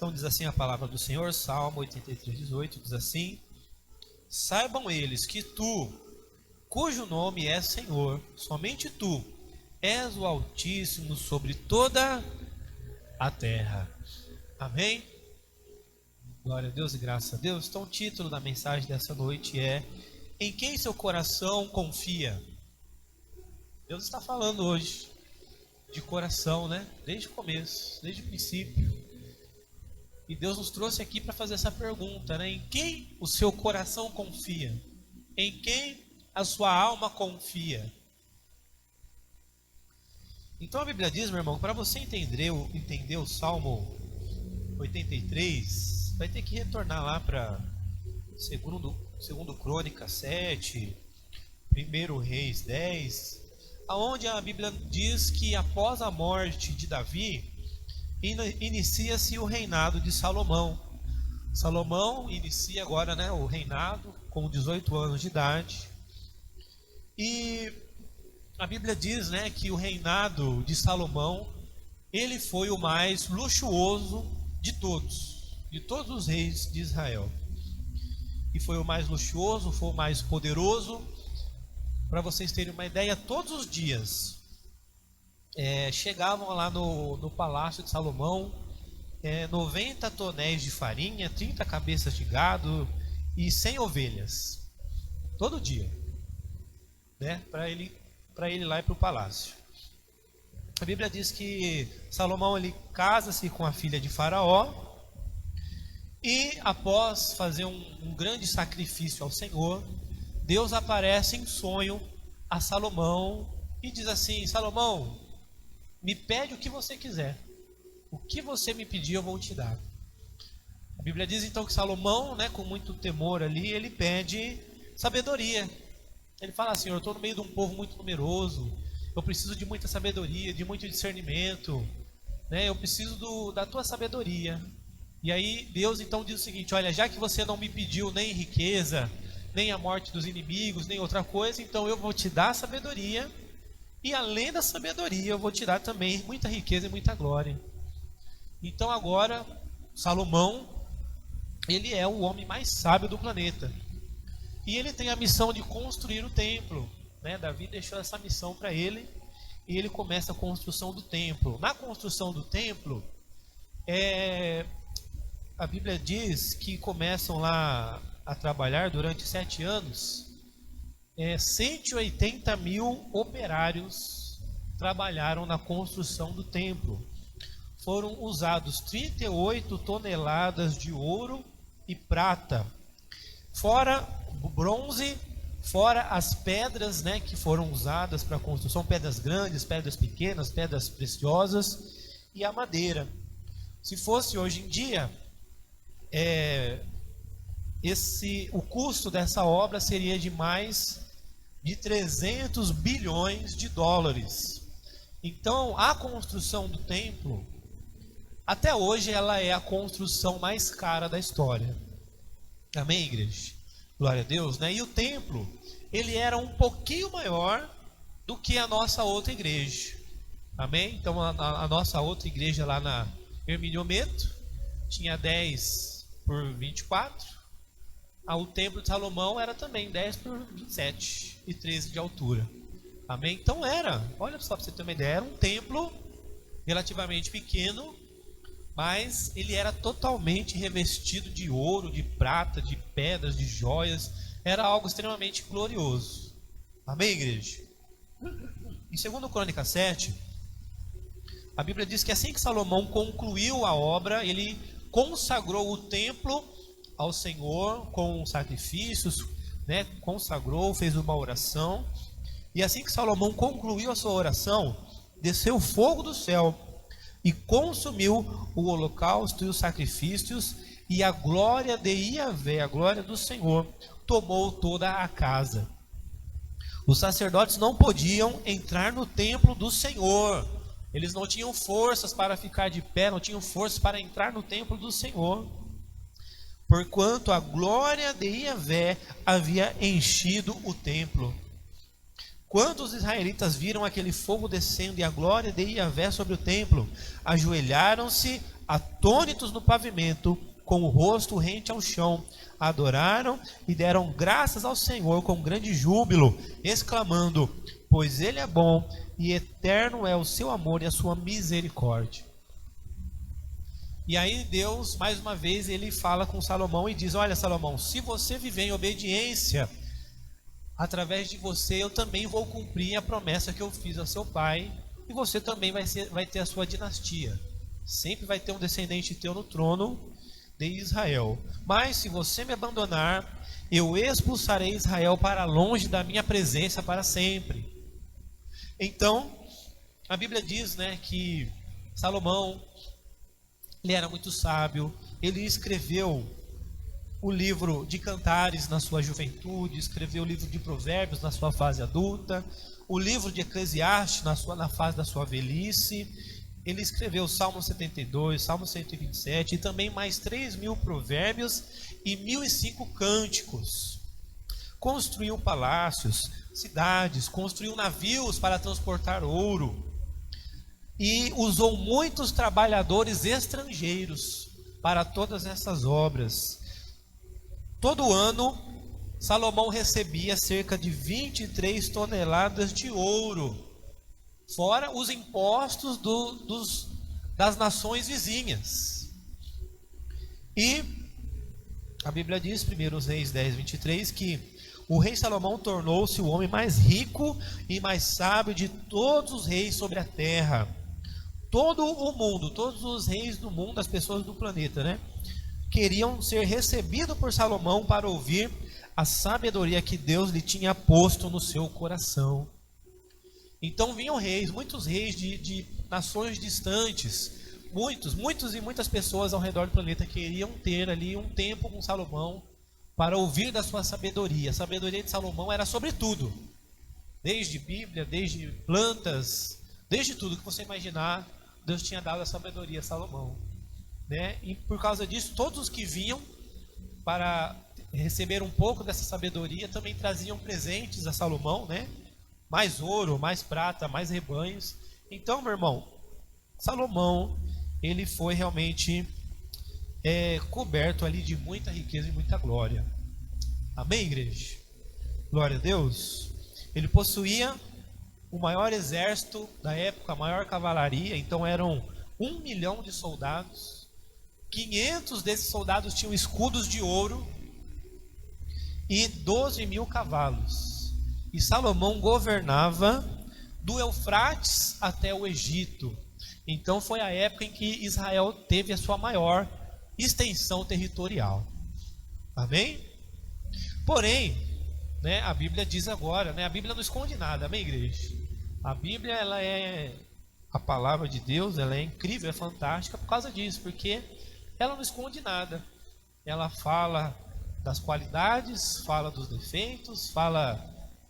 Então diz assim a palavra do Senhor, Salmo 83:18, diz assim: saibam eles que tu, cujo nome é Senhor, somente tu, és o Altíssimo sobre toda a terra. Amém? Glória a Deus e graças a Deus. Então o título da mensagem dessa noite é: em quem seu coração confia? Deus está falando hoje de coração, né? Desde o começo, desde o princípio. E Deus nos trouxe aqui para fazer essa pergunta, né? Em quem o seu coração confia? Em quem a sua alma confia? Então a Bíblia diz, meu irmão, para você entender o Salmo 83, vai ter que retornar lá para segundo Crônicas 7, 1 Reis 10, aonde a Bíblia diz que após a morte de Davi, inicia-se o reinado de Salomão. Salomão inicia agora, né, o reinado com 18 anos de idade. E a Bíblia diz, né, que o reinado de Salomão, ele foi o mais luxuoso de todos os reis de Israel. E foi o mais luxuoso, foi o mais poderoso. Para vocês terem uma ideia, todos os dias chegavam lá no palácio de Salomão 90 tonéis de farinha, 30 cabeças de gado e 100 ovelhas. Todo dia, né, para ele ir lá para o palácio. A Bíblia diz que Salomão ele casa-se com a filha de Faraó. E após fazer um grande sacrifício ao Senhor, Deus aparece em sonho a Salomão e diz assim: Salomão, me pede o que você quiser. O que você me pedir eu vou te dar. A Bíblia diz então que Salomão, né, com muito temor ali, ele pede sabedoria. Ele fala: Senhor, eu estou no meio de um povo muito numeroso, eu preciso de muita sabedoria, de muito discernimento, né? Eu preciso da tua sabedoria. E aí Deus então diz o seguinte: olha, já que você não me pediu nem riqueza, nem a morte dos inimigos, nem outra coisa, então eu vou te dar sabedoria, e além da sabedoria eu vou te dar também muita riqueza e muita glória. Então agora Salomão, ele é o homem mais sábio do planeta, e ele tem a missão de construir o templo, né? Davi deixou essa missão para ele, e ele começa a construção do templo. Na construção do templo, a Bíblia diz que começam lá a trabalhar durante 7 anos, 180 mil operários trabalharam na construção do templo. Foram usados 38 toneladas de ouro e prata, fora o bronze, fora as pedras, né, que foram usadas para a construção, pedras grandes, pedras pequenas, pedras preciosas, e a madeira. Se fosse hoje em dia, o custo dessa obra seria de mais de 300 bilhões de dólares. Então, a construção do templo, até hoje, ela é a construção mais cara da história. Amém, igreja? Glória a Deus, né? E o templo, ele era um pouquinho maior do que a nossa outra igreja. Amém? Então, a nossa outra igreja lá na Hermínio Ometo tinha 10 por 24. O templo de Salomão era também 10 por 27 e 13 de altura. Amém? Então olha só para você ter uma ideia, era um templo relativamente pequeno, mas ele era totalmente revestido de ouro, de prata, de pedras, de joias. Era algo extremamente glorioso. Amém, igreja? Em 2 Crônicas 7, a Bíblia diz que assim que Salomão concluiu a obra, ele consagrou o templo ao Senhor com sacrifícios, né? Consagrou, fez uma oração. E assim que Salomão concluiu a sua oração, desceu fogo do céu e consumiu o holocausto e os sacrifícios, e a glória de Iavé, a glória do Senhor, tomou toda a casa. Os sacerdotes não podiam entrar no templo do Senhor. Eles não tinham forças para ficar de pé, não tinham forças para entrar no templo do Senhor, porquanto a glória de Iavé havia enchido o templo. Quando os israelitas viram aquele fogo descendo e a glória de Iavé sobre o templo, ajoelharam-se atônitos no pavimento, com o rosto rente ao chão, adoraram e deram graças ao Senhor com grande júbilo, exclamando: pois Ele é bom e eterno é o seu amor e a sua misericórdia. E aí Deus, mais uma vez, ele fala com Salomão e diz: olha, Salomão, se você viver em obediência, através de você eu também vou cumprir a promessa que eu fiz ao seu pai, e você também vai ter a sua dinastia. Sempre vai ter um descendente teu no trono de Israel. Mas se você me abandonar, eu expulsarei Israel para longe da minha presença para sempre. Então, a Bíblia diz, né, que Salomão, ele era muito sábio. Ele escreveu o livro de Cantares na sua juventude, escreveu o livro de Provérbios na sua fase adulta, o livro de Eclesiastes na fase da sua velhice. Ele escreveu o Salmo 72, Salmo 127 e também mais 3.000 provérbios e 1.005 cânticos. Construiu palácios, cidades, construiu navios para transportar ouro e usou muitos trabalhadores estrangeiros para todas essas obras. Todo ano, Salomão recebia cerca de 23 toneladas de ouro, fora os impostos das nações vizinhas. E a Bíblia diz, 1 Reis 10, 23, que o rei Salomão tornou-se o homem mais rico e mais sábio de todos os reis sobre a terra. Todo o mundo, todos os reis do mundo, as pessoas do planeta, né, queriam ser recebidos por Salomão para ouvir a sabedoria que Deus lhe tinha posto no seu coração. Então vinham reis, muitos reis de nações distantes, muitas pessoas ao redor do planeta queriam ter ali um tempo com Salomão para ouvir da sua sabedoria. A sabedoria de Salomão era sobre tudo, desde Bíblia, desde plantas, desde tudo que você imaginar, Deus tinha dado a sabedoria a Salomão, né? E por causa disso, todos os que vinham para receber um pouco dessa sabedoria também traziam presentes a Salomão, né? Mais ouro, mais prata, mais rebanhos. Então, meu irmão, Salomão, ele foi realmente coberto ali de muita riqueza e muita glória. Amém, igreja? Glória a Deus. Ele possuía o maior exército da época, a maior cavalaria. Então eram 1 milhão de soldados. 500 desses soldados tinham escudos de ouro e 12.000 cavalos. E Salomão governava do Eufrates até o Egito. Então foi a época em que Israel teve a sua maior extensão territorial. Amém? Porém, né, a Bíblia diz agora, né, a Bíblia não esconde nada, amém, igreja? A Bíblia, ela é a palavra de Deus, ela é incrível, é fantástica por causa disso, porque ela não esconde nada. Ela fala das qualidades, fala dos defeitos, fala,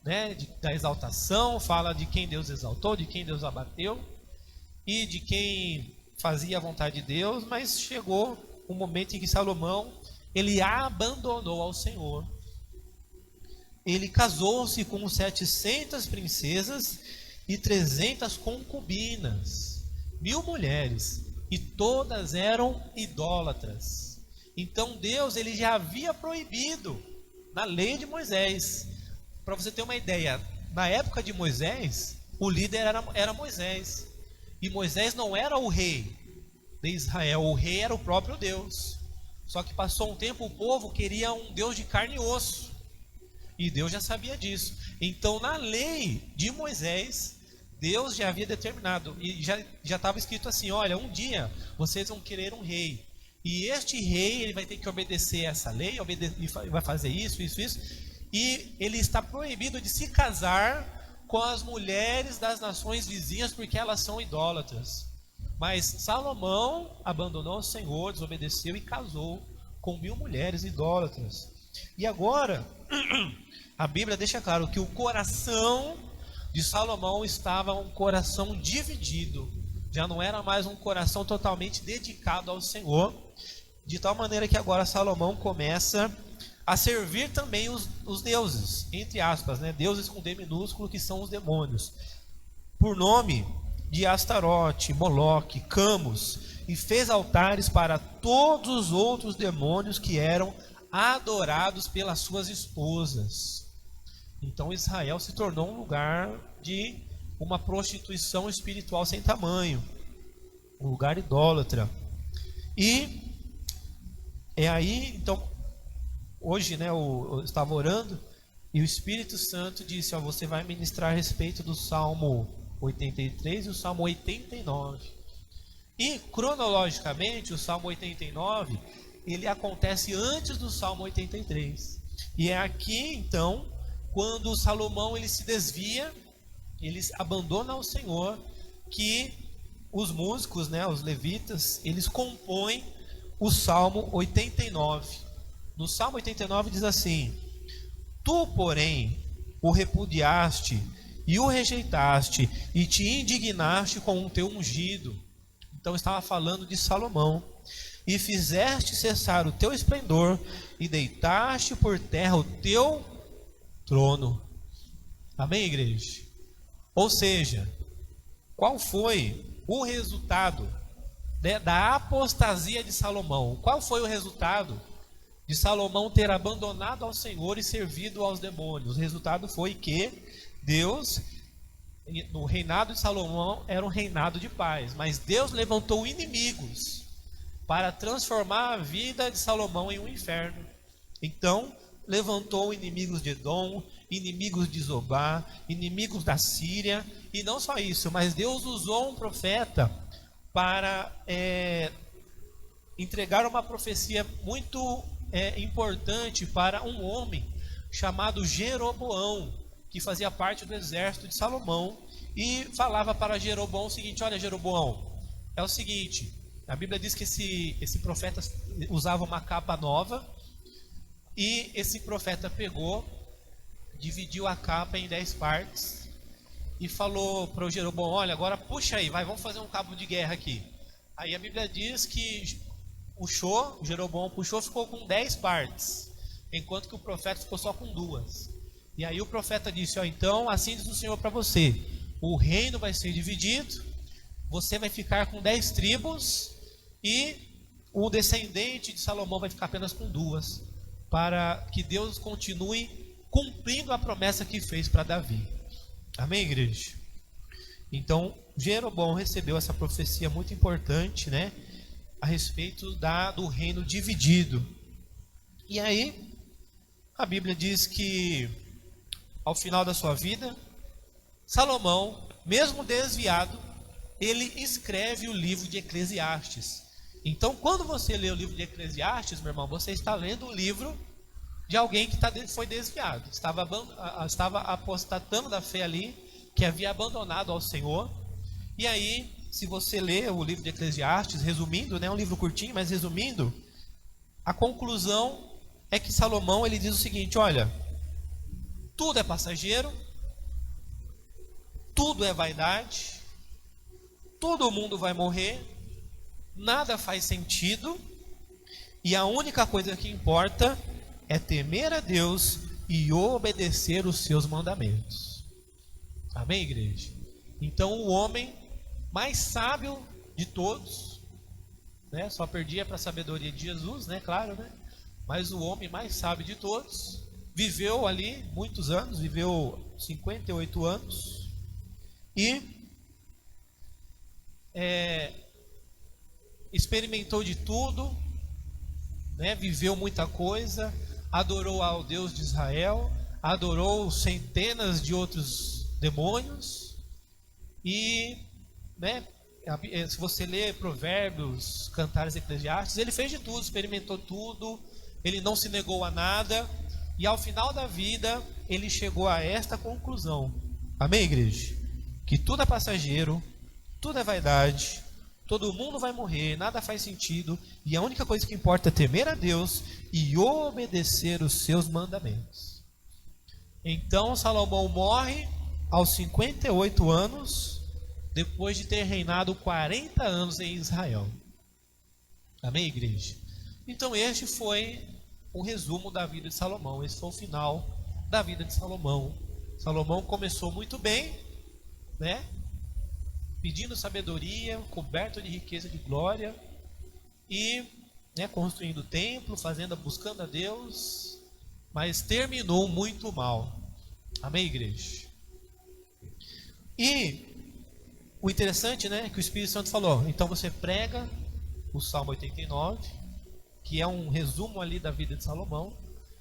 né, da exaltação, fala de quem Deus exaltou, de quem Deus abateu e de quem fazia a vontade de Deus. Mas chegou um momento em que Salomão, ele abandonou ao Senhor. Ele casou-se com 700 princesas e 300 concubinas, 1000 mulheres, e todas eram idólatras. Então Deus, ele já havia proibido na lei de Moisés. Para você ter uma ideia, na época de Moisés, o líder era Moisés. E Moisés não era o rei de Israel, o rei era o próprio Deus. Só que passou um tempo, o povo queria um Deus de carne e osso. E Deus já sabia disso. Então, na lei de Moisés, Deus já havia determinado, e já estava escrito assim: olha, um dia vocês vão querer um rei, e este rei, ele vai ter que obedecer essa lei, vai fazer isso, e ele está proibido de se casar com as mulheres das nações vizinhas, porque elas são idólatras. Mas Salomão abandonou o Senhor, desobedeceu e casou com 1000 mulheres idólatras. E agora, a Bíblia deixa claro que o coração de Salomão estava um coração dividido. Já não era mais um coração totalmente dedicado ao Senhor. De tal maneira que agora Salomão começa a servir também os deuses, entre aspas, né? Deuses com D minúsculo, que são os demônios, por nome de Astarote, Moloque, Camus, e fez altares para todos os outros demônios que eram adorados pelas suas esposas. Então Israel se tornou um lugar de uma prostituição espiritual sem tamanho, um lugar idólatra. E é aí, então, hoje, né, eu estava orando e o Espírito Santo disse: ó, você vai ministrar a respeito do Salmo 83 e o Salmo 89. E cronologicamente, o Salmo 89 ele acontece antes do Salmo 83. E é aqui, então, quando o Salomão ele se desvia, ele abandona o Senhor, que os músicos, né, os levitas, eles compõem o Salmo 89. No Salmo 89 diz assim: tu, porém, o repudiaste e o rejeitaste e te indignaste com o teu ungido. Então estava falando de Salomão. E fizeste cessar o teu esplendor e deitaste por terra o teu trono. Amém, igreja? Ou seja, qual foi o resultado da apostasia de Salomão? Qual foi o resultado de Salomão ter abandonado ao Senhor e servido aos demônios? O resultado foi que Deus, no reinado de Salomão, era um reinado de paz, mas Deus levantou inimigos para transformar a vida de Salomão em um inferno. Então levantou inimigos de Edom, inimigos de Zobá, inimigos da Síria. E não só isso, mas Deus usou um profeta para entregar uma profecia muito importante para um homem chamado Jeroboão, que fazia parte do exército de Salomão, e falava para Jeroboão o seguinte: olha, Jeroboão, é o seguinte, a Bíblia diz que esse profeta usava uma capa nova, e esse profeta pegou, dividiu a capa em 10 partes e falou para o Jeroboão: olha, agora puxa aí, vamos fazer um cabo de guerra aqui. Aí a Bíblia diz que o Jeroboão puxou, ficou com 10 partes, enquanto que o profeta ficou só com 2. E aí o profeta disse: ó, então assim diz o Senhor para você, o reino vai ser dividido, você vai ficar com 10 tribos, e o descendente de Salomão vai ficar apenas com 2, para que Deus continue cumprindo a promessa que fez para Davi. Amém, igreja? Então Jeroboão recebeu essa profecia muito importante, né, a respeito do reino dividido. E aí a Bíblia diz que ao final da sua vida, Salomão, mesmo desviado, ele escreve o livro de Eclesiastes. Então, quando você lê o livro de Eclesiastes, meu irmão, você está lendo o livro de alguém que foi desviado, estava apostatando da fé ali, que havia abandonado ao Senhor. E aí, se você lê o livro de Eclesiastes, resumindo, né, um livro curtinho, mas resumindo, a conclusão é que Salomão ele diz o seguinte: olha, tudo é passageiro, tudo é vaidade, todo mundo vai morrer, nada faz sentido, e a única coisa que importa é temer a Deus e obedecer os seus mandamentos. Amém, igreja? Então o homem mais sábio de todos, né, só perdia para a sabedoria de Jesus, né, claro, né, mas o homem mais sábio de todos viveu ali muitos anos, viveu 58 anos, e experimentou de tudo, né, viveu muita coisa, adorou ao Deus de Israel, adorou centenas de outros demônios, e, né, se você ler Provérbios, Cantares, Eclesiastes, ele fez de tudo, experimentou tudo, ele não se negou a nada, e ao final da vida ele chegou a esta conclusão. Amém, igreja? Que tudo é passageiro, tudo é vaidade, todo mundo vai morrer, nada faz sentido, e a única coisa que importa é temer a Deus e obedecer os seus mandamentos. Então Salomão morre aos 58 anos, depois de ter reinado 40 anos em Israel. Amém, igreja? Então este foi o resumo da vida de Salomão. Esse foi o final da vida de Salomão. Salomão começou muito bem, né? pedindo sabedoria, coberto de riqueza de glória e, né, construindo o templo, buscando a Deus, mas terminou muito mal. Amém, igreja? E o interessante, né, é que o Espírito Santo falou, então você prega o Salmo 89, que é um resumo ali da vida de Salomão,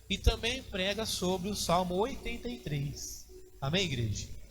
e também prega sobre o Salmo 83. Amém, igreja?